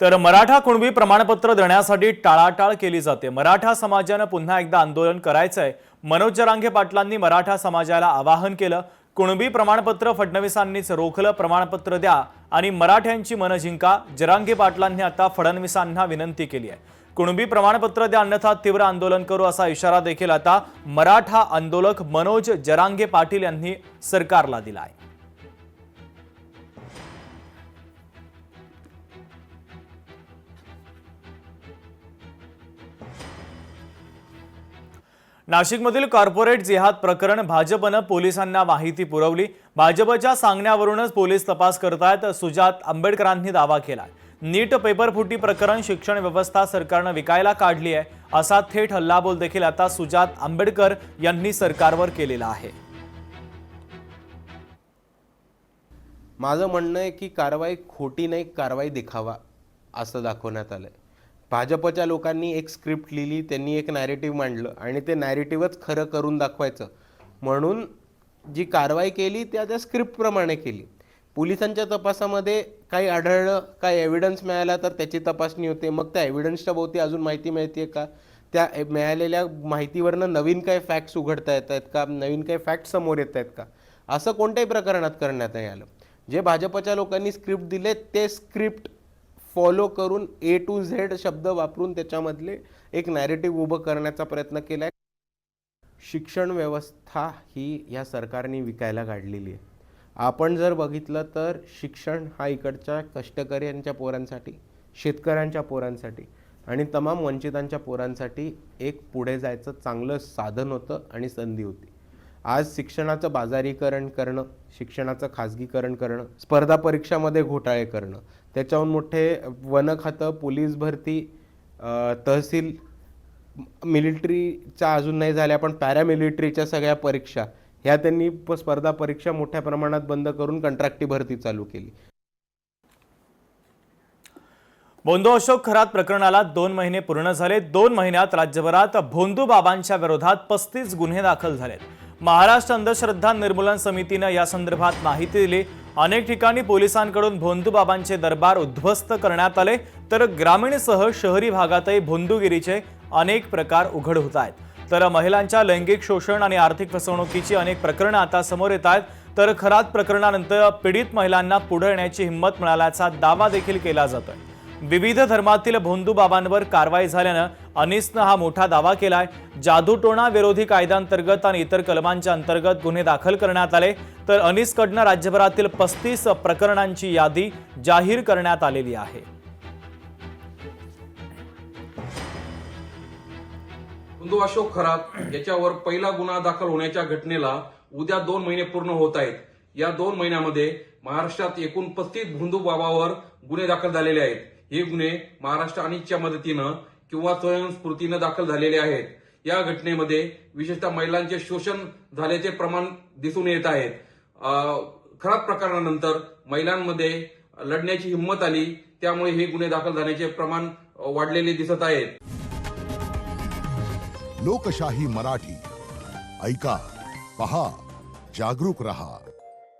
तर मराठा कुणबी प्रमाणपत्र देण्यासाठी टाळाटाळ केली जाते। मराठा समाजाने पुन्हा एकदा आंदोलन करायचंय। मनोज जरांगे पाटलांनी मराठा समाजाला आवाहन केलं। कुणबी प्रमाणपत्र फडणवीसांनीच रोखलं, प्रमाणपत्र द्या आणि मराठ्यांची मन जिंका। जरांगे पाटलांनी आता फडणवीसांना विनंती केली आहे, कुणबी प्रमाणपत्र द्या अन्यथा तीव्र आंदोलन करू असा इशारा देखील आता मराठा आंदोलक मनोज जरांगे पाटील यांनी सरकारला दिला आहे। नाशिकमधील कॉर्पोरेट जिहाद प्रकरण भाजपने पोलिसांना माहिती पुरवली। भाजपच्या सांगण्यावरूनच पोलीस तपास करतायत। सुजात आंबेडकरांनी दावा केला, नीट पेपर फुटी प्रकरण शिक्षण व्यवस्था सरकारने विकायला काढली आहे असा थेट हल्लाबोल देखील आता सुजात आंबेडकर यांनी सरकारवर केलेला आहे। माझं म्हणणं आहे की कारवाई खोटी नाही, कारवाई दिखावा असं दाखवण्यात आलंय। भाजपच्या लोकांनी एक स्क्रिप्ट लिहिली, त्यांनी एक नॅरेटिव्ह मांडलं आणि ते नॅरेटिव्हच खरं करून दाखवायचं म्हणून जी कारवाई केली त्या स्क्रिप्टप्रमाणे केली। पोलिसांच्या तपासामध्ये काही आढळलं, काही एव्हिडन्स मिळाला तर त्याची तपासणी होते। मग त्या एव्हिडन्सच्या भोवती अजून माहिती मिळते का, त्या मिळालेल्या माहितीवरनं नवीन काही फॅक्ट्स उघडता येत आहेत का, नवीन काही फॅक्ट्स समोर येत आहेत का, असं कोणत्याही प्रकरणात करण्यात नाही आलं। जे भाजपच्या लोकांनी स्क्रिप्ट दिले ते स्क्रिप्ट फॉलो करून A to Z शब्द वापरून त्याच्यामधले एक नॅरेटिव्ह उभं करण्याचा प्रयत्न केलाय। शिक्षण व्यवस्था ही या सरकारने विकायला काढलेली आहे। आपण जर बघितलं तर शिक्षण हा इकडच्या कष्टकऱ्यांच्या पोरांसाठी, शेतकऱ्यांच्या पोरांसाठी आणि तमाम वंचितांच्या पोरांसाठी एक पुढे जायचं चांगलं साधन होतं आणि संधी होती। आज शिक्षणाचं बाजारीकरण करणं, शिक्षणाचं खाजगीकरण करणं, स्पर्धा परीक्षामध्ये घोटाळे करणं, त्याच्याहून मोठे वन खातं, पोलीस भरती, तहसील, मिलिटरीच्या अजून नाही झाल्या पण पॅरामिलिटरीच्या सगळ्या परीक्षा ह्या त्यांनी स्पर्धा परीक्षा मोठ्या प्रमाणात बंद करून कंत्राटी भरती चालू केली। भोंदू अशोक खरात प्रकरणाला 2 महिने पूर्ण झाले। 2 महिन्यात राज्यभरात भोंदू बाबांच्या विरोधात 35 गुन्हे दाखल झालेत। महाराष्ट्र अंधश्रद्धा निर्मूलन समितीने या संदर्भात माहिती दिली। अनेक ठिकाणी पोलिसांकडून भोंदू बाबांचे दरबार उद्ध्वस्त करण्यात आले, तर ग्रामीणसह शहरी भागातही भोंदूगिरीचे अनेक प्रकार उघड होत आहेत। तर महिलांच्या लैंगिक शोषण आणि आर्थिक फसवणुकीची अनेक प्रकरणे आता समोर येत आहेत। तर खरात प्रकरणानंतर पीडित महिलांना पुढे येण्याची हिंमत मिळाल्याचा दावा देखील केला जातोय। विविध धर्मातील भोंदू बाबांवर कारवाई झाल्यानं अनिसनं हा मोठा दावा केलाय। जादूटोणा विरोधी कायद्याअंतर्गत आणि इतर कलमांच्या अंतर्गत गुन्हे दाखल करण्यात आले, तर अनिसकडनं राज्यभरातील 35 प्रकरणांची यादी जाहीर करण्यात आलेली आहे। भोंदू अशोक खरात याच्यावर पहिला गुन्हा दाखल होण्याच्या घटनेला उद्या 2 महिने पूर्ण होत आहेत। या 2 महिन्यामध्ये महाराष्ट्रात एकूण 35 भोंदू बाबावर गुन्हे दाखल झालेले आहेत। हे गुन्हे महाराष्ट्र अनिसच्या मदतीनं किंवा स्वयंस्फूर्तीनं दाखल झालेले आहेत। या घटनेमध्ये विशेषतः महिलांचे शोषण झाल्याचे प्रमाण दिसून येत आहे। खरात प्रकरणानंतर महिलांमध्ये लढण्याची हिंमत आली, त्यामुळे हे गुन्हे दाखल झाल्याचे प्रमाण वाढलेले दिसत आहेत। लोकशाही मराठी ऐका, पहा, जागरूक रहा।